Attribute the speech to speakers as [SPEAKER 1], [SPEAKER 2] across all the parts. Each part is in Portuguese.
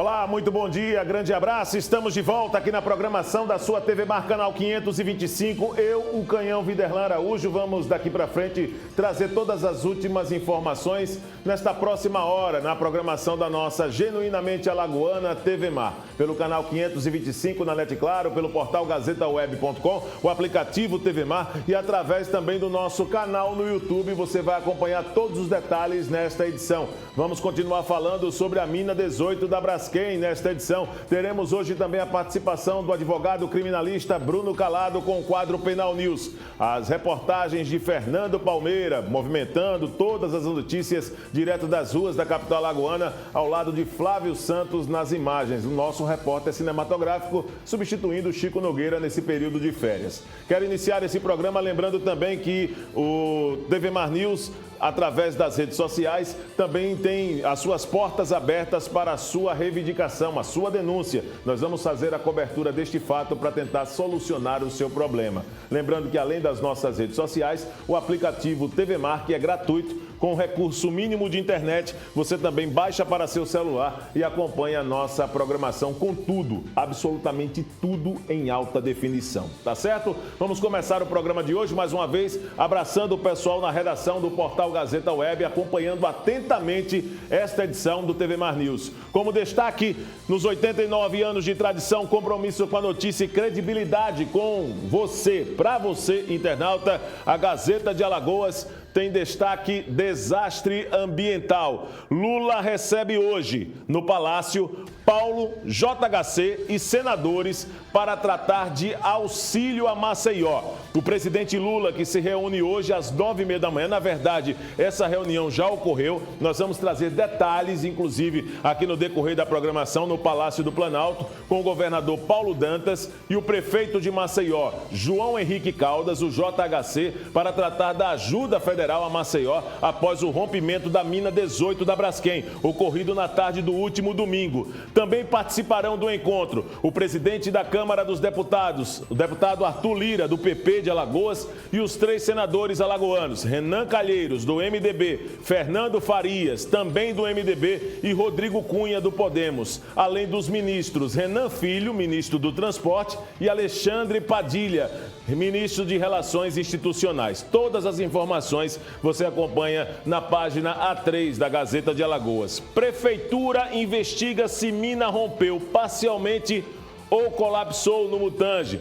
[SPEAKER 1] Olá, muito bom dia, grande abraço. Estamos de volta aqui na programação da sua TV Mar, canal 525. Eu, o Canhão Viderlan Araújo, vamos daqui para frente trazer todas as últimas informações nesta próxima hora na programação da nossa genuinamente alagoana TV Mar. Pelo canal 525 na NET Claro, pelo portal gazetaweb.com, o aplicativo TV Mar e através também do nosso canal no YouTube. Você vai acompanhar todos os detalhes nesta edição. Vamos continuar falando sobre a mina 18 da Braskem nesta edição. Teremos hoje também a participação do advogado criminalista Bruno Calado com o quadro Penal News. As reportagens de Fernando Palmeira, movimentando todas as notícias direto das ruas da capital alagoana, ao lado de Flávio Santos nas imagens. O nosso repórter cinematográfico, substituindo Chico Nogueira nesse período de férias. Quero iniciar esse programa lembrando também que o TV Mar News, através das redes sociais, também tem as suas portas abertas para a sua reivindicação, a sua denúncia. Nós vamos fazer a cobertura deste fato para tentar solucionar o seu problema. Lembrando que além das nossas redes sociais, o aplicativo TV Mar, que é gratuito, com recurso mínimo de internet, você também baixa para seu celular e acompanha a nossa programação com tudo, absolutamente tudo em alta definição. Tá certo? Vamos começar o programa de hoje, mais uma vez, abraçando o pessoal na redação do portal Gazeta Web, acompanhando atentamente esta edição do TV Mar News. Como destaque, nos 89 anos de tradição, compromisso com a notícia e credibilidade com você, para você, internauta, a Gazeta de Alagoas tem destaque: desastre ambiental. Lula recebe hoje, no Palácio, Paulo, JHC e senadores para tratar de auxílio a Maceió. O presidente Lula, que se reúne hoje às 9h30 da manhã, na verdade, essa reunião já ocorreu. Nós vamos trazer detalhes, inclusive, aqui no decorrer da programação no Palácio do Planalto, com o governador Paulo Dantas e o prefeito de Maceió, João Henrique Caldas, o JHC, para tratar da ajuda federal a Maceió após o rompimento da mina 18 da Braskem, ocorrido na tarde do último domingo. Também participarão do encontro o presidente da Câmara dos Deputados, o deputado Arthur Lira, do PP de Alagoas, e os 3 senadores alagoanos, Renan Calheiros, do MDB, Fernando Farias, também do MDB, e Rodrigo Cunha, do Podemos, além dos ministros Renan Filho, ministro do Transporte, e Alexandre Padilha, ministro de Relações Institucionais. Todas as informações você acompanha na página A3 da Gazeta de Alagoas. Prefeitura investiga se mina rompeu parcialmente ou colapsou no Mutange.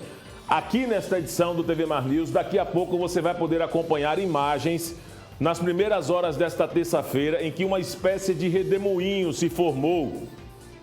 [SPEAKER 1] Aqui nesta edição do TV Mar News, daqui a pouco você vai poder acompanhar imagens nas primeiras horas desta terça-feira em que uma espécie de redemoinho se formou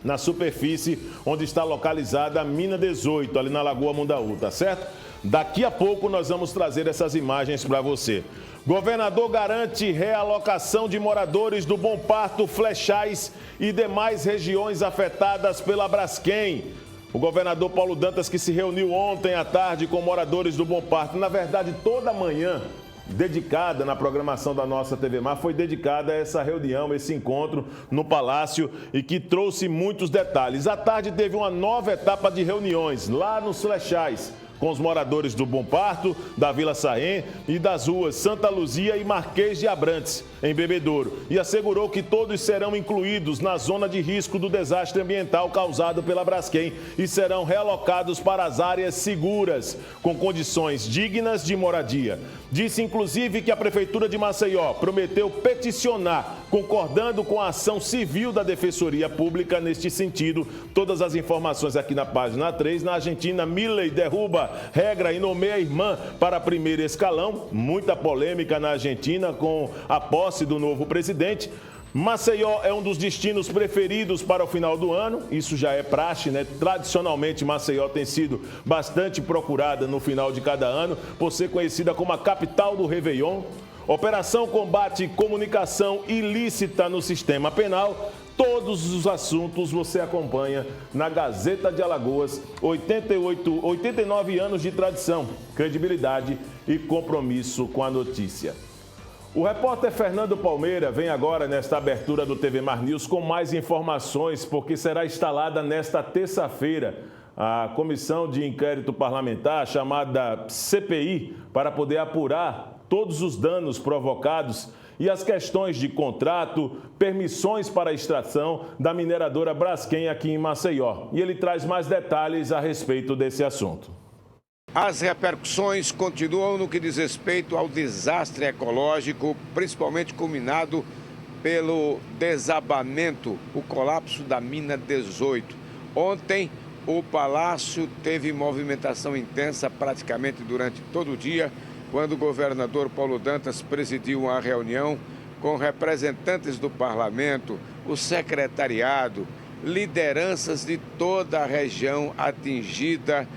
[SPEAKER 1] na superfície onde está localizada a mina 18, ali na Lagoa Mundaú, tá certo? Daqui a pouco nós vamos trazer essas imagens para você. Governador garante realocação de moradores do Bom Parto, Flechais e demais regiões afetadas pela Braskem. O governador Paulo Dantas, que se reuniu ontem à tarde com moradores do Bom Parto, na verdade toda a manhã dedicada na programação da nossa TV Mar, foi dedicada a essa reunião, esse encontro no Palácio, e que trouxe muitos detalhes. À tarde teve uma nova etapa de reuniões lá nos Flechais, com os moradores do Bom Parto, da Vila Saém e das ruas Santa Luzia e Marquês de Abrantes, em Bebedouro, e assegurou que todos serão incluídos na zona de risco do desastre ambiental causado pela Braskem e serão realocados para as áreas seguras, com condições dignas de moradia. Disse, inclusive, que a Prefeitura de Maceió prometeu peticionar, concordando com a ação civil da Defensoria Pública neste sentido. Todas as informações aqui na página 3. Na Argentina, Milei derruba regra e nomeia irmã para primeiro escalão. Muita polêmica na Argentina com a posse do novo presidente. Maceió é um dos destinos preferidos para o final do ano, isso já é praxe, né? Tradicionalmente, Maceió tem sido bastante procurada no final de cada ano, por ser conhecida como a capital do Réveillon. Operação combate comunicação ilícita no sistema penal. Todos os assuntos você acompanha na Gazeta de Alagoas, 89 anos de tradição, credibilidade e compromisso com a notícia. O repórter Fernando Palmeira vem agora nesta abertura do TV Mar News com mais informações, porque será instalada nesta terça-feira a comissão de inquérito parlamentar, chamada CPI, para poder apurar todos os danos provocados e as questões de contrato, permissões para a extração da mineradora Braskem aqui em Maceió. E ele traz mais detalhes a respeito desse assunto.
[SPEAKER 2] As repercussões continuam no que diz respeito ao desastre ecológico, principalmente culminado pelo desabamento, o colapso da mina 18. Ontem, o Palácio teve movimentação intensa praticamente durante todo o dia, quando o governador Paulo Dantas presidiu uma reunião com representantes do parlamento, o secretariado, lideranças de toda a região atingida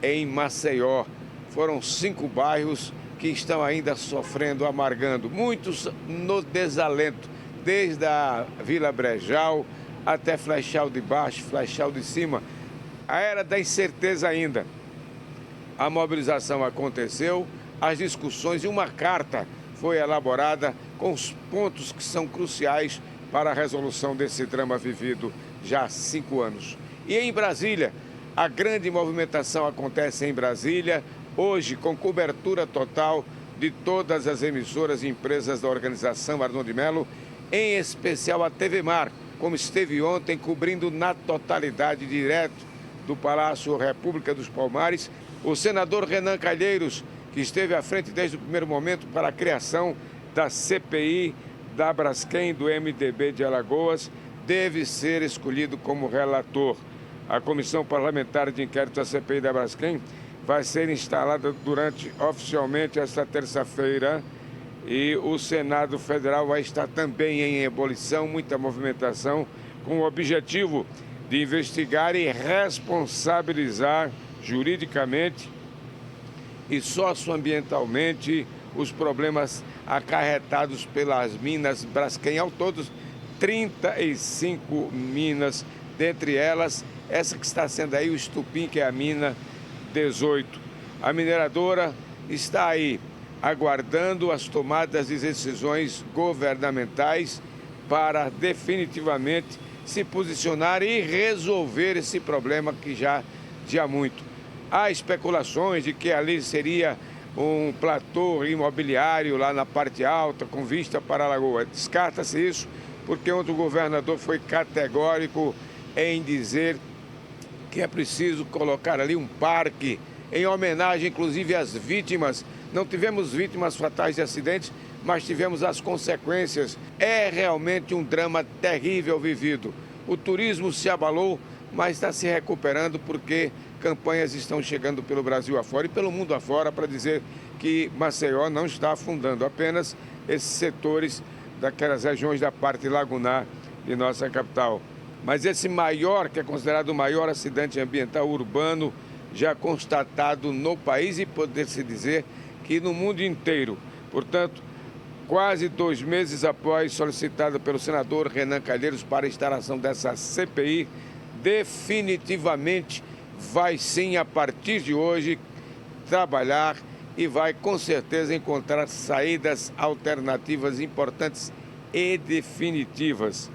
[SPEAKER 2] em Maceió. Foram 5 bairros que estão ainda sofrendo, amargando, muitos no desalento, desde a Vila Brejal até Flechal de Baixo, Flechal de Cima. A era da incerteza ainda. A mobilização aconteceu, as discussões e uma carta foi elaborada com os pontos que são cruciais para a resolução desse drama vivido já há 5 anos. E em Brasília, a grande movimentação acontece em Brasília, hoje com cobertura total de todas as emissoras e empresas da organização Arnon de Melo, em especial a TV Mar, como esteve ontem, cobrindo na totalidade, direto do Palácio República dos Palmares, o senador Renan Calheiros, que esteve à frente desde o primeiro momento para a criação da CPI da Braskem do MDB de Alagoas, deve ser escolhido como relator. A Comissão Parlamentar de Inquérito da CPI da Braskem vai ser instalada oficialmente esta terça-feira e o Senado Federal vai estar também em ebulição, muita movimentação, com o objetivo de investigar e responsabilizar juridicamente e socioambientalmente os problemas acarretados pelas minas Braskem. Ao todo, 35 minas, dentre elas essa que está sendo aí o estupim, que é a mina 18. A mineradora está aí aguardando as tomadas de decisões governamentais para definitivamente se posicionar e resolver esse problema que já há muito. Há especulações de que ali seria um platô imobiliário lá na parte alta, com vista para a lagoa. Descarta-se isso, porque ontem o governador foi categórico em dizer que é preciso colocar ali um parque em homenagem, inclusive, às vítimas. Não tivemos vítimas fatais de acidentes, mas tivemos as consequências. É realmente um drama terrível vivido. O turismo se abalou, mas está se recuperando porque campanhas estão chegando pelo Brasil afora e pelo mundo afora para dizer que Maceió não está afundando, apenas esses setores daquelas regiões da parte lagunar de nossa capital. Mas esse maior, que é considerado o maior acidente ambiental urbano já constatado no país e poder-se dizer que no mundo inteiro. Portanto, quase 2 meses após solicitado pelo senador Renan Calheiros para a instalação dessa CPI, definitivamente vai sim, a partir de hoje, trabalhar e vai com certeza encontrar saídas alternativas importantes e definitivas.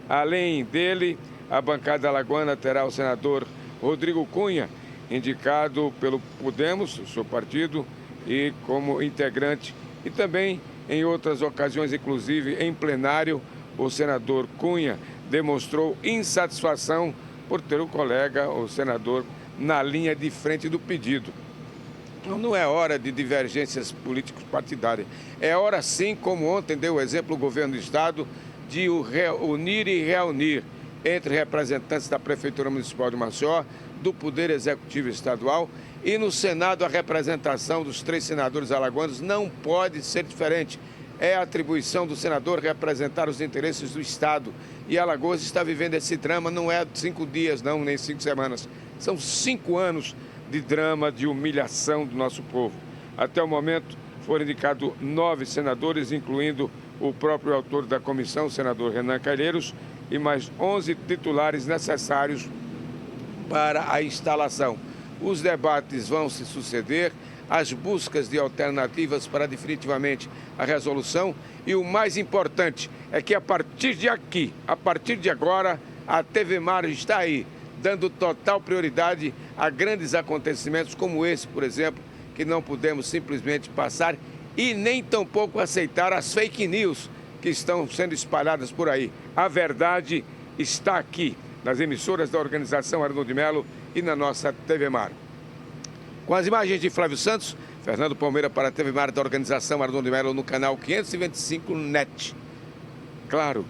[SPEAKER 2] Além dele, a bancada alagoana terá o senador Rodrigo Cunha, indicado pelo Podemos, o seu partido, e como integrante. E também, em outras ocasiões, inclusive em plenário, o senador Cunha demonstrou insatisfação por ter o colega, o senador, na linha de frente do pedido. Não é hora de divergências políticos partidárias. É hora, sim, como ontem deu o exemplo o governo do Estado, de unir e reunir entre representantes da Prefeitura Municipal de Maceió, do Poder Executivo Estadual e no Senado a representação dos 3 senadores alagoanos não pode ser diferente. É a atribuição do senador representar os interesses do Estado. E Alagoas está vivendo esse drama, não é 5 dias, não, nem 5 semanas. São 5 anos de drama, de humilhação do nosso povo. Até o momento foram indicados 9 senadores, incluindo o próprio autor da comissão, o senador Renan Calheiros, e mais 11 titulares necessários para a instalação. Os debates vão se suceder, as buscas de alternativas para definitivamente a resolução e o mais importante é que a partir de aqui, a partir de agora, a TV Mar está aí, dando total prioridade a grandes acontecimentos como esse, por exemplo, que não podemos simplesmente passar e nem tampouco aceitar as fake news que estão sendo espalhadas por aí. A verdade está aqui, nas emissoras da organização Arnoldo de Melo e na nossa TV Mar. Com as imagens de Flávio Santos, Fernando Palmeira para a TV Mar da organização Arnoldo de Melo no canal 525 NET. Claro.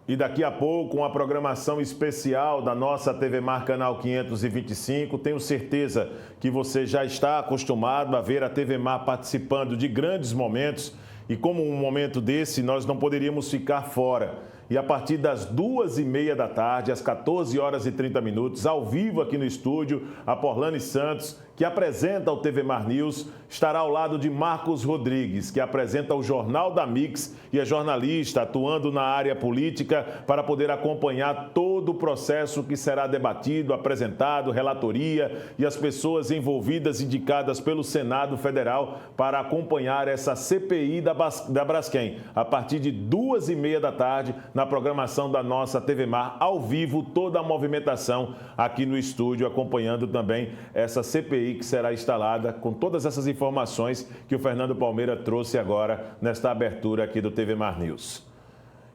[SPEAKER 1] E daqui a pouco, uma programação especial da nossa TV Mar Canal 525. Tenho certeza que você já está acostumado a ver a TV Mar participando de grandes momentos. E como um momento desse, nós não poderíamos ficar fora. E a partir das 2h30 da tarde, às 14h30, ao vivo aqui no estúdio, a Porlane Santos, que apresenta o TV Mar News, estará ao lado de Marcos Rodrigues, que apresenta o Jornal da Mix e é jornalista atuando na área política para poder acompanhar todo o processo que será debatido, apresentado, relatoria e as pessoas envolvidas indicadas pelo Senado Federal para acompanhar essa CPI da Braskem. A partir de 2h30 da tarde, na programação da nossa TV Mar, ao vivo, toda a movimentação aqui no estúdio, acompanhando também essa CPI que será instalada com todas essas informações que o Fernando Palmeira trouxe agora nesta abertura aqui do TV Mar News.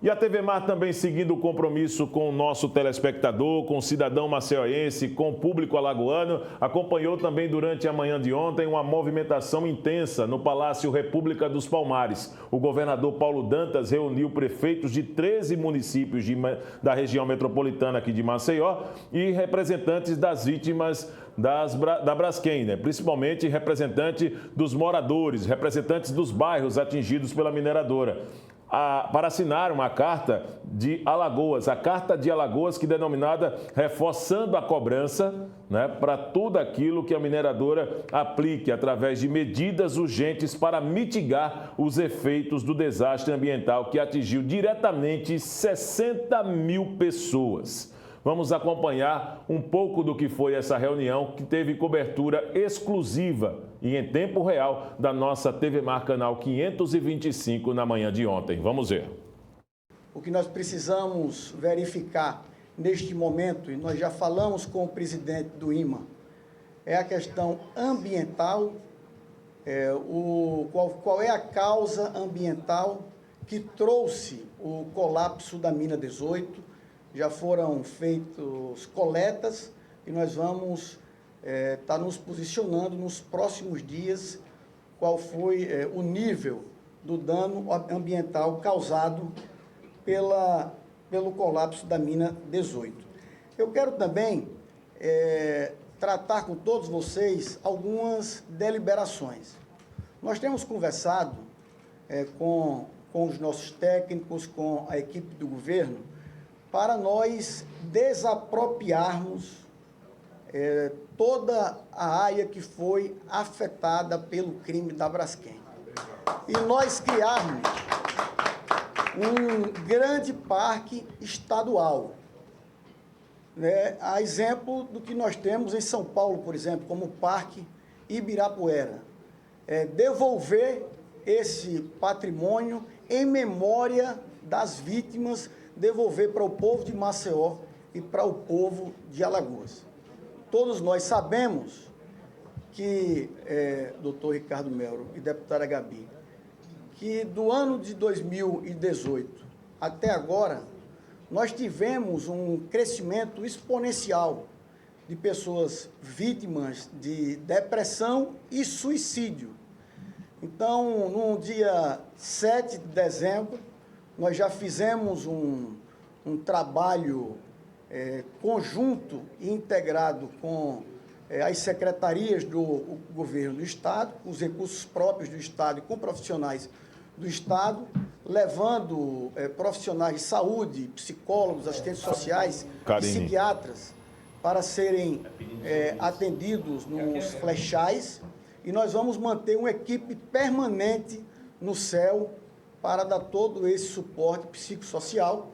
[SPEAKER 1] E a TV Mar também seguindo o compromisso com o nosso telespectador, com o cidadão maceioense, com o público alagoano, acompanhou também durante a manhã de ontem uma movimentação intensa no Palácio República dos Palmares. O governador Paulo Dantas reuniu prefeitos de 13 municípios da região metropolitana aqui de Maceió e representantes das vítimas da Braskem, né? Principalmente representante dos moradores, representantes dos bairros atingidos pela mineradora. Para assinar uma carta de Alagoas, a Carta de Alagoas, que é denominada reforçando a cobrança, né, para tudo aquilo que a mineradora aplique através de medidas urgentes para mitigar os efeitos do desastre ambiental que atingiu diretamente 60 mil pessoas. Vamos acompanhar um pouco do que foi essa reunião, que teve cobertura exclusiva e em tempo real da nossa TV Mar Canal 525 na manhã de ontem. Vamos ver.
[SPEAKER 3] O que nós precisamos verificar neste momento, e nós já falamos com o presidente do IMA, é a questão ambiental, qual é a causa ambiental que trouxe o colapso da mina 18. Já foram feitas coletas e nós vamos estar nos posicionando nos próximos dias qual foi o nível do dano ambiental causado pelo colapso da mina 18. Eu quero também tratar com todos vocês algumas deliberações. Nós temos conversado com os nossos técnicos, com a equipe do governo, para nós desapropriarmos toda a área que foi afetada pelo crime da Braskem. E nós criarmos um grande parque estadual, né? A exemplo do que nós temos em São Paulo, por exemplo, como o Parque Ibirapuera. Devolver esse patrimônio em memória das vítimas, devolver para o povo de Maceió e para o povo de Alagoas. Todos nós sabemos que, doutor Ricardo Melo e deputada Gabi, que do ano de 2018 até agora, nós tivemos um crescimento exponencial de pessoas vítimas de depressão e suicídio. Então, no dia 7 de dezembro, nós já fizemos um trabalho conjunto e integrado com as secretarias do governo do Estado, com os recursos próprios do Estado e com profissionais do Estado, levando profissionais de saúde, psicólogos, assistentes sociais, psiquiatras, para serem atendidos nos flechais, e nós vamos manter uma equipe permanente no céu para dar todo esse suporte psicossocial.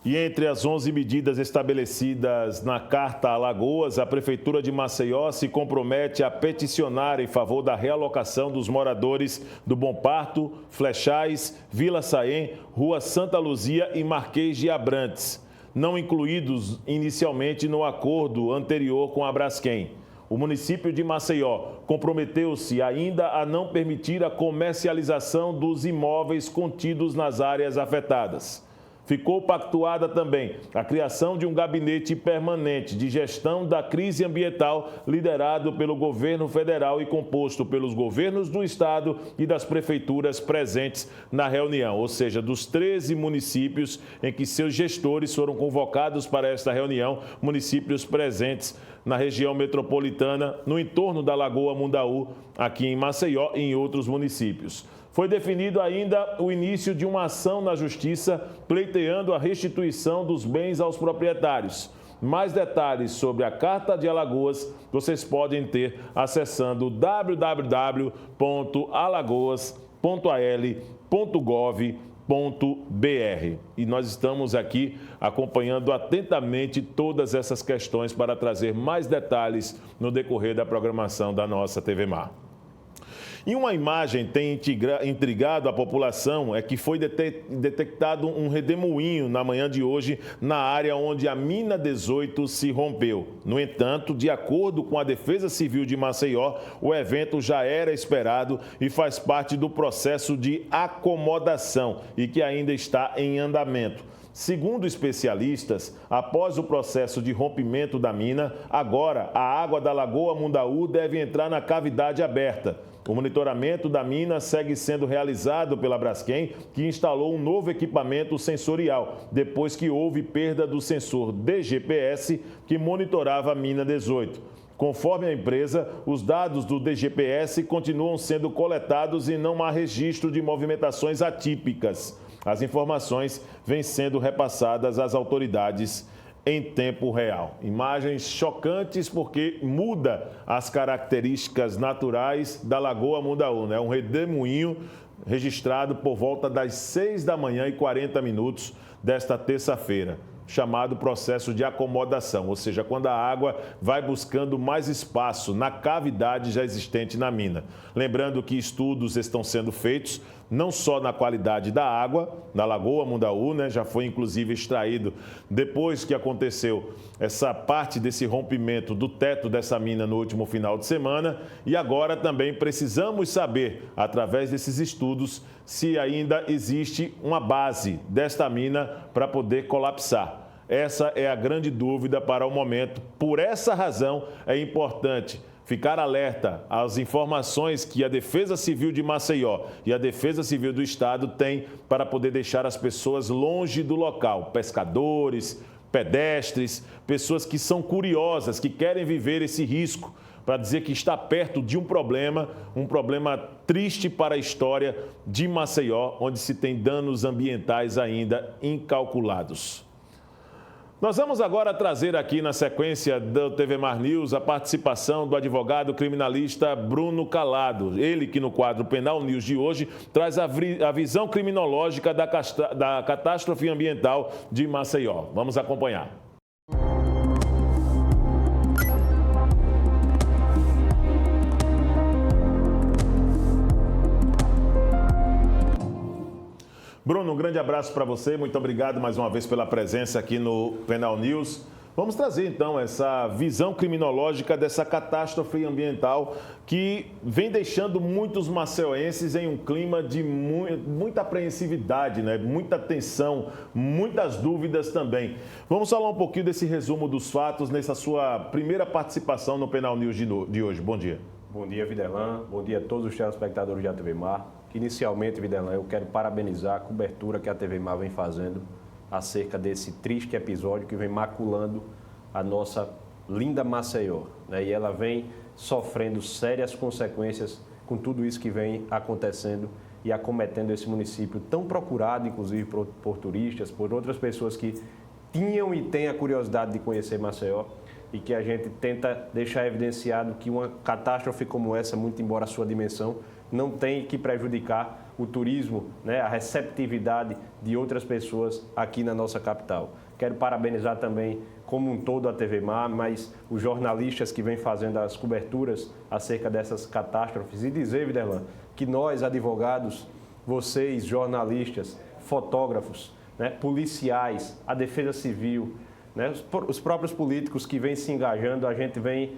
[SPEAKER 1] E entre as 11 medidas estabelecidas na Carta Alagoas, a Prefeitura de Maceió se compromete a peticionar em favor da realocação dos moradores do Bom Parto, Flechais, Vila Saém, Rua Santa Luzia e Marquês de Abrantes, não incluídos inicialmente no acordo anterior com a Braskem. O município de Maceió comprometeu-se ainda a não permitir a comercialização dos imóveis contidos nas áreas afetadas. Ficou pactuada também a criação de um gabinete permanente de gestão da crise ambiental liderado pelo governo federal e composto pelos governos do estado e das prefeituras presentes na reunião, ou seja, dos 13 municípios em que seus gestores foram convocados para esta reunião, municípios presentes na região metropolitana, no entorno da Lagoa Mundaú, aqui em Maceió e em outros municípios. Foi definido ainda o início de uma ação na Justiça pleiteando a restituição dos bens aos proprietários. Mais detalhes sobre a Carta de Alagoas vocês podem ter acessando www.alagoas.al.gov.br. E nós estamos aqui acompanhando atentamente todas essas questões para trazer mais detalhes no decorrer da programação da nossa TV Mar. E uma imagem tem intrigado a população é que foi detectado um redemoinho na manhã de hoje na área onde a mina 18 se rompeu. No entanto, de acordo com a Defesa Civil de Maceió, o evento já era esperado e faz parte do processo de acomodação e que ainda está em andamento. Segundo especialistas, após o processo de rompimento da mina, agora a água da Lagoa Mundaú deve entrar na cavidade aberta. O monitoramento da mina segue sendo realizado pela Braskem, que instalou um novo equipamento sensorial, depois que houve perda do sensor DGPS que monitorava a mina 18. Conforme a empresa, os dados do DGPS continuam sendo coletados e não há registro de movimentações atípicas. As informações vêm sendo repassadas às autoridades em tempo real. Imagens chocantes porque muda as características naturais da Lagoa Mundaú, né? Um redemoinho registrado por volta das 6h40 desta terça-feira, chamado processo de acomodação, ou seja, quando a água vai buscando mais espaço na cavidade já existente na mina. Lembrando que estudos estão sendo feitos não só na qualidade da água, na Lagoa Mundaú, né? Já foi inclusive extraído, depois que aconteceu essa parte desse rompimento do teto dessa mina no último final de semana, e agora também precisamos saber, através desses estudos, se ainda existe uma base desta mina para poder colapsar. Essa é a grande dúvida para o momento. Por essa razão, é importante ficar alerta às informações que a Defesa Civil de Maceió e a Defesa Civil do Estado têm para poder deixar as pessoas longe do local. Pescadores, pedestres, pessoas que são curiosas, que querem viver esse risco, para dizer que está perto de um problema triste para a história de Maceió, onde se tem danos ambientais ainda incalculados. Nós vamos agora trazer aqui na sequência do TV Mar News a participação do advogado criminalista Bruno Calado. Ele que no quadro Penal News de hoje traz a visão criminológica da catástrofe ambiental de Maceió. Vamos acompanhar. Bruno, um grande abraço para você, muito obrigado mais uma vez pela presença aqui no Penal News. Vamos trazer então essa visão criminológica dessa catástrofe ambiental que vem deixando muitos maceioenses em um clima de muita apreensividade, né? Muita tensão, muitas dúvidas também. Vamos falar um pouquinho desse resumo dos fatos nessa sua primeira participação no Penal News de hoje. Bom dia.
[SPEAKER 4] Bom dia, Viderlan. Bom dia a todos os telespectadores da TV Mar. Inicialmente, Viderlan, eu quero parabenizar a cobertura que a TV Mar vem fazendo acerca desse triste episódio que vem maculando a nossa linda Maceió, né? E ela vem sofrendo sérias consequências com tudo isso que vem acontecendo e acometendo esse município tão procurado, inclusive por turistas, por outras pessoas que tinham e têm a curiosidade de conhecer Maceió, e que a gente tenta deixar evidenciado que uma catástrofe como essa, muito embora a sua dimensão, não tem que prejudicar o turismo, né, a receptividade de outras pessoas aqui na nossa capital. Quero parabenizar também, como um todo, a TV Mar, mas os jornalistas que vêm fazendo as coberturas acerca dessas catástrofes e dizer, Viderlan, que nós, advogados, vocês, jornalistas, fotógrafos, né, policiais, a Defesa Civil, né? Os próprios políticos que vêm se engajando, a gente vem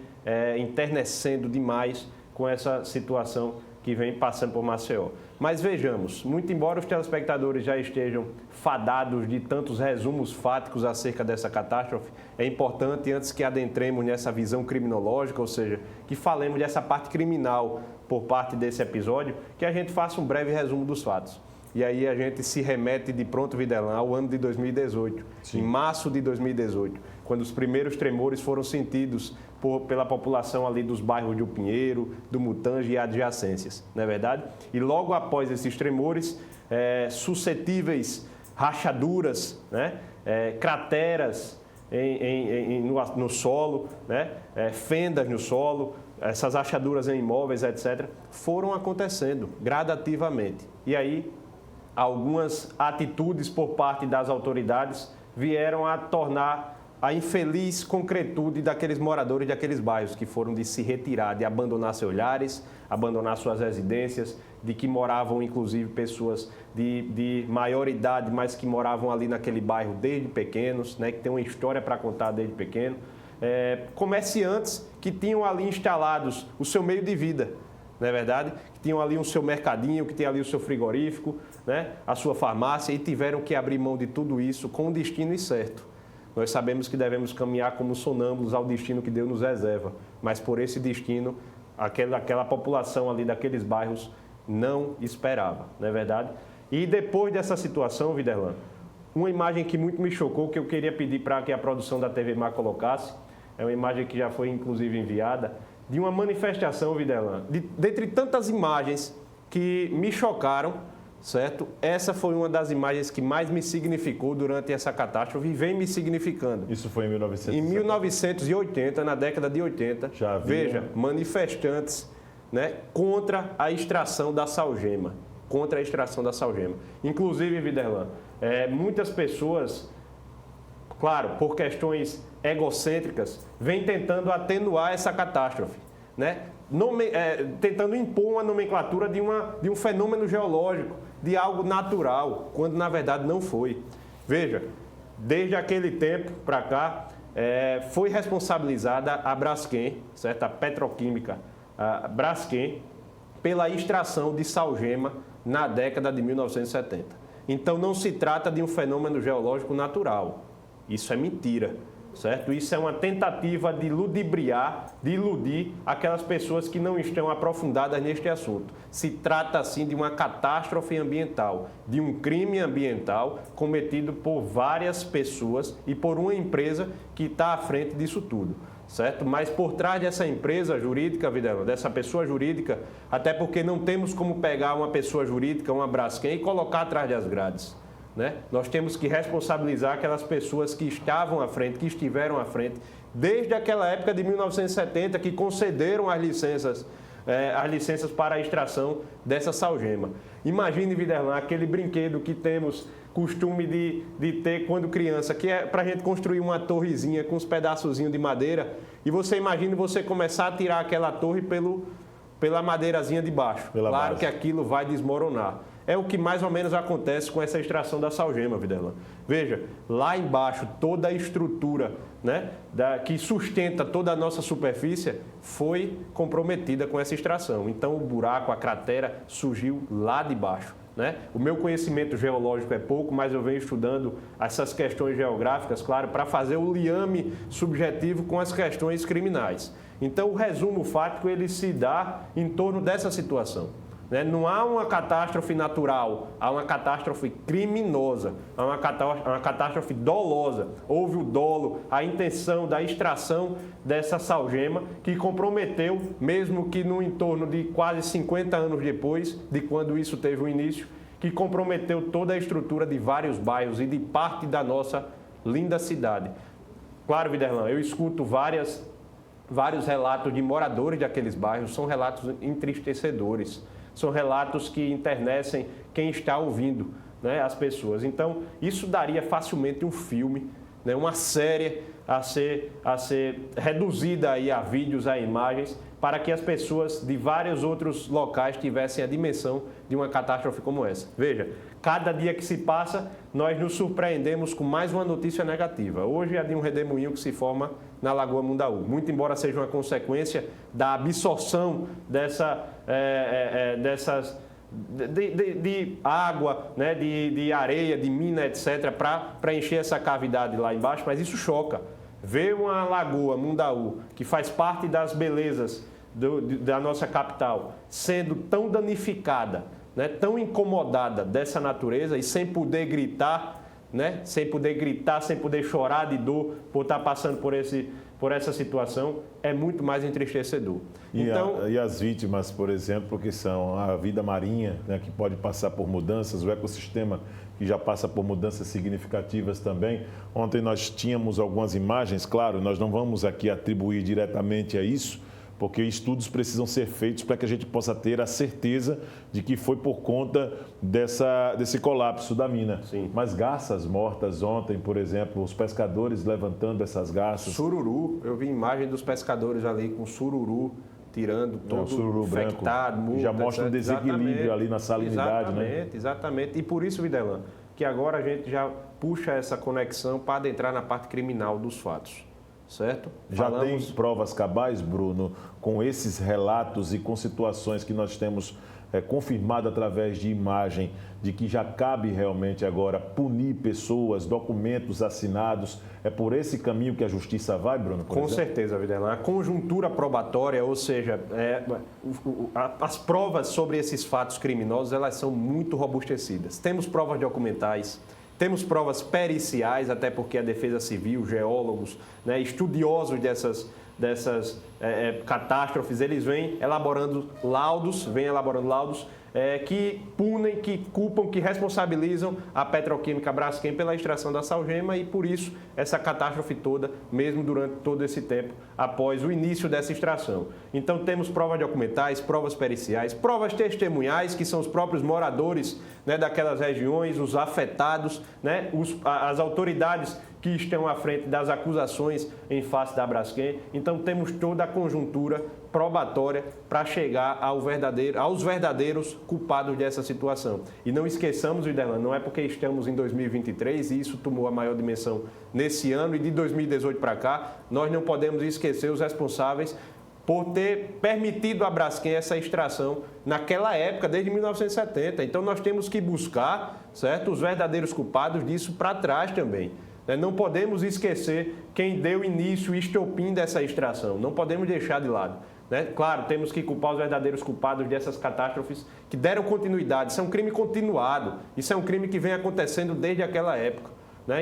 [SPEAKER 4] enternecendo demais com essa situação que vem passando por Maceió. Mas vejamos, muito embora os telespectadores já estejam fadados de tantos resumos fáticos acerca dessa catástrofe, é importante, antes que adentremos nessa visão criminológica, ou seja, que falemos dessa parte criminal por parte desse episódio, que a gente faça um breve resumo dos fatos. E aí a gente se remete de pronto, Videllan, ao ano de 2018, Sim. Em março de 2018, quando os primeiros tremores foram sentidos pela população ali dos bairros de Pinheiro, do Mutange e adjacências, não é verdade? E logo após esses tremores, suscetíveis rachaduras, né? Crateras no solo, né? Fendas no solo, essas rachaduras em imóveis, etc., foram acontecendo gradativamente. E aí, algumas atitudes por parte das autoridades vieram a tornar a infeliz concretude daqueles moradores daqueles bairros que foram de se retirar, de abandonar seus lares, abandonar suas residências, de que moravam inclusive pessoas de maior idade, mas que moravam ali naquele bairro desde pequenos, né, que tem uma história para contar desde pequeno. Comerciantes que tinham ali instalados o seu meio de vida, não é verdade? Que tinham ali o seu mercadinho, que tinha ali o seu frigorífico, né, a sua farmácia, e tiveram que abrir mão de tudo isso com um destino incerto. Nós sabemos que devemos caminhar como sonâmbulos ao destino que Deus nos reserva, mas por esse destino, aquela população ali daqueles bairros não esperava, não é verdade? E depois dessa situação, Videllan, uma imagem que muito me chocou, que eu queria pedir para que a produção da TV Mar colocasse, é uma imagem que já foi inclusive enviada, de uma manifestação, Videllan, dentre tantas imagens que me chocaram, certo? Essa foi uma das imagens que mais me significou durante essa catástrofe e vem me significando.
[SPEAKER 1] Isso foi em 1980?
[SPEAKER 4] Em 1980, na década de 80,
[SPEAKER 1] já havia...
[SPEAKER 4] veja, manifestantes, né, contra a extração da salgema. Contra a extração da salgema. Inclusive, Videllan, muitas pessoas, claro, por questões egocêntricas, vêm tentando atenuar essa catástrofe, né? Tentando impor uma nomenclatura de um fenômeno geológico, de algo natural, quando na verdade não foi. Veja, desde aquele tempo para cá, foi responsabilizada a Braskem, certo? A petroquímica a Braskem, pela extração de salgema na década de 1970. Então não se trata de um fenômeno geológico natural. Isso é mentira. Certo? Isso é uma tentativa de ludibriar, de iludir aquelas pessoas que não estão aprofundadas neste assunto. Se trata, sim, de uma catástrofe ambiental, de um crime ambiental cometido por várias pessoas e por uma empresa que está à frente disso tudo. Certo? Mas por trás dessa empresa jurídica, Videllan, dessa pessoa jurídica, até porque não temos como pegar uma pessoa jurídica, uma Braskem, e colocar atrás das grades. Né? Nós temos que responsabilizar aquelas pessoas que estavam à frente, que estiveram à frente, desde aquela época de 1970, que concederam as licenças para a extração dessa salgema. Imagine, Videllan, aquele brinquedo que temos costume de ter quando criança, que é para a gente construir uma torrezinha com uns pedaçozinhos de madeira, e você imagina você começar a tirar aquela torre pela madeirazinha de baixo. Claro que aquilo vai desmoronar. É o que mais ou menos acontece com essa extração da salgema, Videllan. Veja, lá embaixo, toda a estrutura, né, que sustenta toda a nossa superfície foi comprometida com essa extração. Então, o buraco, a cratera, surgiu lá de baixo. Né? O meu conhecimento geológico é pouco, mas eu venho estudando essas questões geográficas, claro, para fazer o liame subjetivo com as questões criminais. Então, o resumo fático, ele se dá em torno dessa situação. Não há uma catástrofe natural, há uma catástrofe criminosa, há uma catástrofe dolosa. Houve o dolo, a intenção da extração dessa salgema que comprometeu, mesmo que no entorno de quase 50 anos depois de quando isso teve o início, que comprometeu toda a estrutura de vários bairros e de parte da nossa linda cidade. Claro, Videllan, eu escuto vários relatos de moradores daqueles bairros, são relatos entristecedores. São relatos que enternecem quem está ouvindo, né, as pessoas. Então, isso daria facilmente um filme, né, uma série a ser reduzida aí a vídeos, a imagens, para que as pessoas de vários outros locais tivessem a dimensão de uma catástrofe como essa. Veja, cada dia que se passa, nós nos surpreendemos com mais uma notícia negativa. Hoje é de um redemoinho que se forma na Lagoa Mundaú. Muito embora seja uma consequência da absorção de água, né, de areia, de mina, etc., para encher essa cavidade lá embaixo, mas isso choca. Ver uma lagoa, Mundaú, que faz parte das belezas da nossa capital, sendo tão danificada, né, tão incomodada dessa natureza e sem poder gritar, né, sem poder chorar de dor por estar passando por essa situação, é muito mais entristecedor.
[SPEAKER 1] E as vítimas, por exemplo, que são a vida marinha, né, que pode passar por mudanças, o ecossistema que já passa por mudanças significativas também. Ontem nós tínhamos algumas imagens, claro, nós não vamos aqui atribuir diretamente a isso, porque estudos precisam ser feitos para que a gente possa ter a certeza de que foi por conta desse colapso da mina.
[SPEAKER 4] Sim.
[SPEAKER 1] Mas garças mortas ontem, por exemplo, os pescadores levantando essas garças.
[SPEAKER 4] Sururu, eu vi imagem dos pescadores ali com sururu, tirando todo
[SPEAKER 1] sururu
[SPEAKER 4] infectado,
[SPEAKER 1] branco,
[SPEAKER 4] multa,
[SPEAKER 1] já mostra um desequilíbrio
[SPEAKER 4] exatamente,
[SPEAKER 1] ali na salinidade,
[SPEAKER 4] exatamente,
[SPEAKER 1] né?
[SPEAKER 4] Exatamente. E por isso, Videlan, que agora a gente já puxa essa conexão para adentrar na parte criminal dos fatos, certo?
[SPEAKER 1] Já tem provas cabais, Bruno, com esses relatos e com situações que nós temos confirmado através de imagem, de que já cabe realmente agora punir pessoas, documentos assinados. É por esse caminho que a justiça vai, Bruno?
[SPEAKER 4] Com certeza, Videlan. A conjuntura probatória, ou seja, as provas sobre esses fatos criminosos, elas são muito robustecidas. Temos provas documentais, temos provas periciais, até porque a Defesa Civil, geólogos, né, estudiosos dessas catástrofes, eles vêm elaborando laudos que punem, que culpam, que responsabilizam a Petroquímica Braskem pela extração da salgema e, por isso, essa catástrofe toda, mesmo durante todo esse tempo, após o início dessa extração. Então, temos provas documentais, provas periciais, provas testemunhais, que são os próprios moradores, né, daquelas regiões, os afetados, né, as autoridades que estão à frente das acusações em face da Braskem. Então, temos toda a conjuntura probatória para chegar aos verdadeiros culpados dessa situação. E não esqueçamos, Videlan, não é porque estamos em 2023 e isso tomou a maior dimensão nesse ano e de 2018 para cá, nós não podemos esquecer os responsáveis por ter permitido à Braskem essa extração naquela época, desde 1970. Então, nós temos que buscar, certo, os verdadeiros culpados disso para trás também. Não podemos esquecer quem deu início e estopim dessa extração. Não podemos deixar de lado. Claro, temos que culpar os verdadeiros culpados dessas catástrofes que deram continuidade. Isso é um crime continuado. Isso é um crime que vem acontecendo desde aquela época.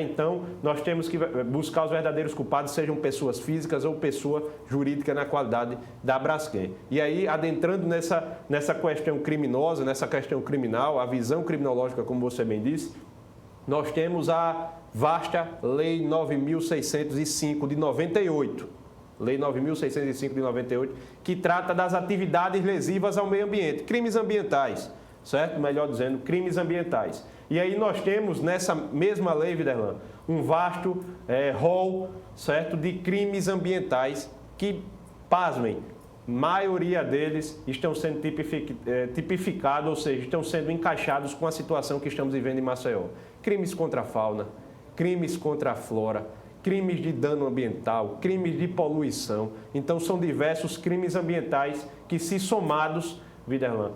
[SPEAKER 4] Então, nós temos que buscar os verdadeiros culpados, sejam pessoas físicas ou pessoa jurídica na qualidade da Braskem. E aí, adentrando nessa questão criminosa, nessa questão criminal, a visão criminológica, como você bem disse, nós temos a vasta Lei 9.605 de 98. Lei 9.605 de 98, que trata das atividades lesivas ao meio ambiente, crimes ambientais, certo? Melhor dizendo, crimes ambientais. E aí nós temos nessa mesma lei, Videlan, um vasto rol, certo, de crimes ambientais que, pasmem, maioria deles estão sendo tipificados, ou seja, estão sendo encaixados com a situação que estamos vivendo em Maceió. Crimes contra a fauna, crimes contra a flora, crimes de dano ambiental, crimes de poluição. Então, são diversos crimes ambientais que, se somados, Videlan,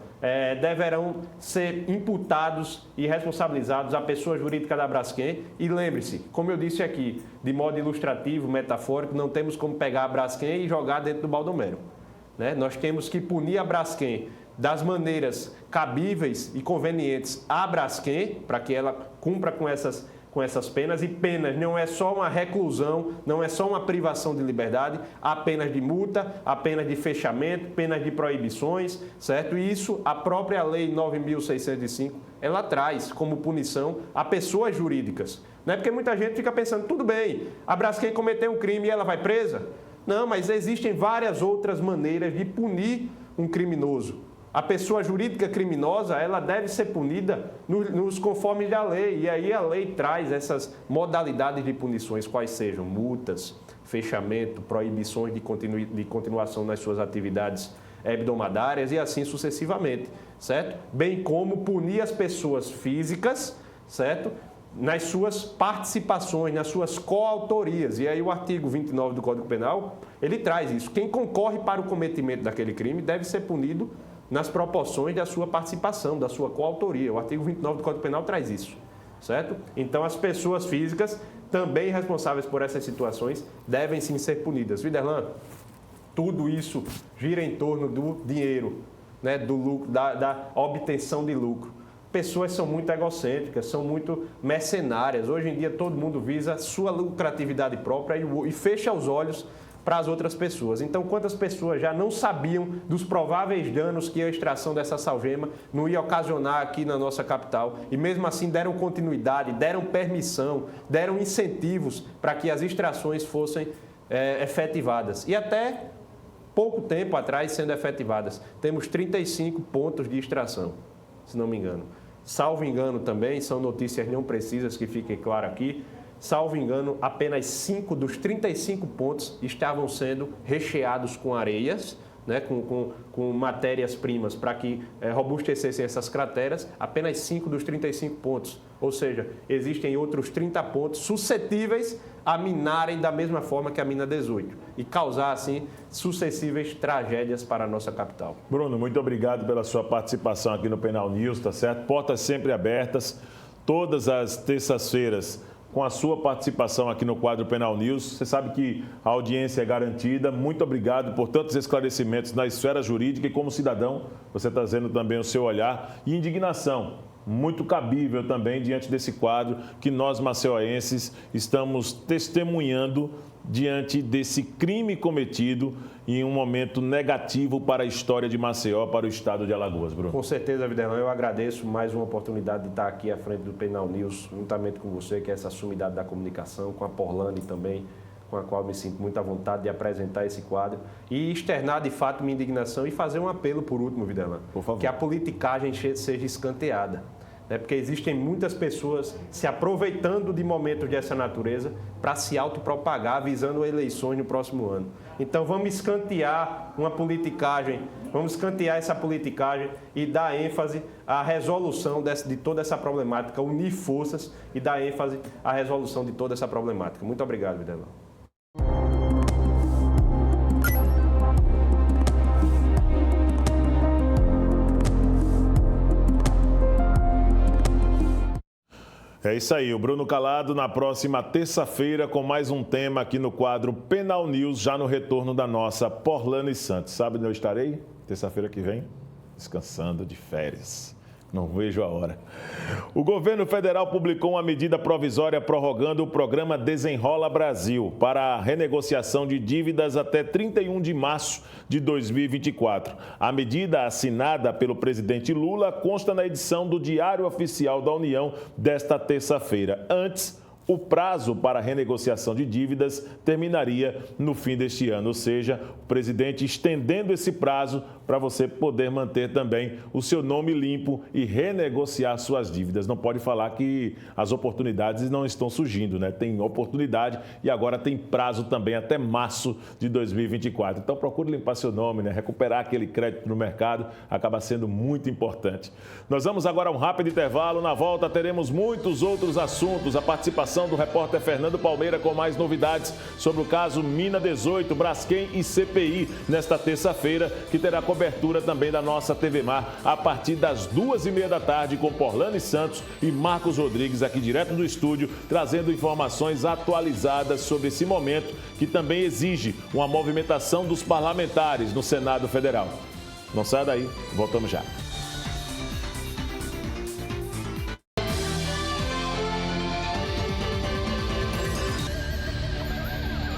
[SPEAKER 4] deverão ser imputados e responsabilizados à pessoa jurídica da Braskem. E lembre-se, como eu disse aqui, de modo ilustrativo, metafórico, não temos como pegar a Braskem e jogar dentro do baldomero. Nós temos que punir a Braskem das maneiras cabíveis e convenientes à Braskem, para que ela cumpra com essas penas, e penas não é só uma reclusão, não é só uma privação de liberdade, há penas de multa, há penas de fechamento, penas de proibições, certo? E isso a própria Lei 9.605, ela traz como punição a pessoas jurídicas. Não é porque muita gente fica pensando, tudo bem, a Braskem cometeu um crime e ela vai presa? Não, mas existem várias outras maneiras de punir um criminoso. A pessoa jurídica criminosa, ela deve ser punida nos conformes da lei. E aí a lei traz essas modalidades de punições, quais sejam multas, fechamento, proibições de continuação nas suas atividades hebdomadárias e assim sucessivamente, certo? Bem como punir as pessoas físicas, certo? Nas suas participações, nas suas coautorias. E aí o artigo 29 do Código Penal, ele traz isso. Quem concorre para o cometimento daquele crime deve ser punido nas proporções da sua participação, da sua coautoria. O artigo 29 do Código Penal traz isso, certo? Então as pessoas físicas também responsáveis por essas situações devem sim ser punidas. Viderlan, tudo isso gira em torno do dinheiro, né, do lucro, da obtenção de lucro. Pessoas são muito egocêntricas, são muito mercenárias. Hoje em dia todo mundo visa sua lucratividade própria e fecha os olhos para as outras pessoas. Então, quantas pessoas já não sabiam dos prováveis danos que a extração dessa salgema não ia ocasionar aqui na nossa capital e mesmo assim deram continuidade, deram permissão, deram incentivos para que as extrações fossem efetivadas. E até pouco tempo atrás sendo efetivadas. Temos 35 pontos de extração, se não me engano. Salvo engano também, são notícias não precisas, que fiquem claro aqui, salvo engano, apenas 5 dos 35 pontos estavam sendo recheados com areias, né, com matérias-primas para que robustecessem essas crateras, apenas 5 dos 35 pontos. Ou seja, existem outros 30 pontos suscetíveis a minarem da mesma forma que a mina 18 e causar, assim, sucessíveis tragédias para a nossa capital.
[SPEAKER 1] Bruno, muito obrigado pela sua participação aqui no Penal News, tá certo? Portas sempre abertas, todas as terças-feiras, com a sua participação aqui no quadro Penal News. Você sabe que a audiência é garantida. Muito obrigado por tantos esclarecimentos na esfera jurídica e como cidadão, você trazendo também o seu olhar e indignação, muito cabível também diante desse quadro que nós maceoenses estamos testemunhando diante desse crime cometido em um momento negativo para a história de Maceió, para o estado de Alagoas, Bruno.
[SPEAKER 4] Com certeza, Viderlan, eu agradeço mais uma oportunidade de estar aqui à frente do Penal News, juntamente com você, que é essa sumidade da comunicação, com a Porlane também, com a qual me sinto muito à vontade de apresentar esse quadro e externar de fato minha indignação e fazer um apelo por último, Viderlan,
[SPEAKER 1] por favor,
[SPEAKER 4] que a politicagem seja escanteada. Porque existem muitas pessoas se aproveitando de momentos dessa natureza para se autopropagar, visando eleições no próximo ano. Então vamos escantear uma politicagem, vamos escantear essa politicagem e dar ênfase à resolução de toda essa problemática, unir forças e dar ênfase à resolução de toda essa problemática. Muito obrigado, Viderlan.
[SPEAKER 1] É isso aí, o Bruno Calado na próxima terça-feira com mais um tema aqui no quadro Penal News, já no retorno da nossa Porlane Santos. Sabe onde eu estarei? Terça-feira que vem? Descansando de férias. Não vejo a hora. O governo federal publicou uma medida provisória prorrogando o programa Desenrola Brasil para a renegociação de dívidas até 31 de março de 2024. A medida, assinada pelo presidente Lula, consta na edição do Diário Oficial da União desta terça-feira. Antes, o prazo para a renegociação de dívidas terminaria no fim deste ano, ou seja, o presidente estendendo esse prazo para você poder manter também o seu nome limpo e renegociar suas dívidas. Não pode falar que as oportunidades não estão surgindo, né? Tem oportunidade e agora tem prazo também até março de 2024. Então procure limpar seu nome, né? Recuperar aquele crédito no mercado acaba sendo muito importante. Nós vamos agora a um rápido intervalo. Na volta teremos muitos outros assuntos. A participação do repórter Fernando Palmeira com mais novidades sobre o caso Mina 18, Braskem e CPI nesta terça-feira, que terá cobertura também da nossa TV Mar a partir das 2h30 da tarde com Porlane Santos e Marcos Rodrigues aqui direto do estúdio, trazendo informações atualizadas sobre esse momento que também exige uma movimentação dos parlamentares no Senado Federal. Não saia daí, voltamos já.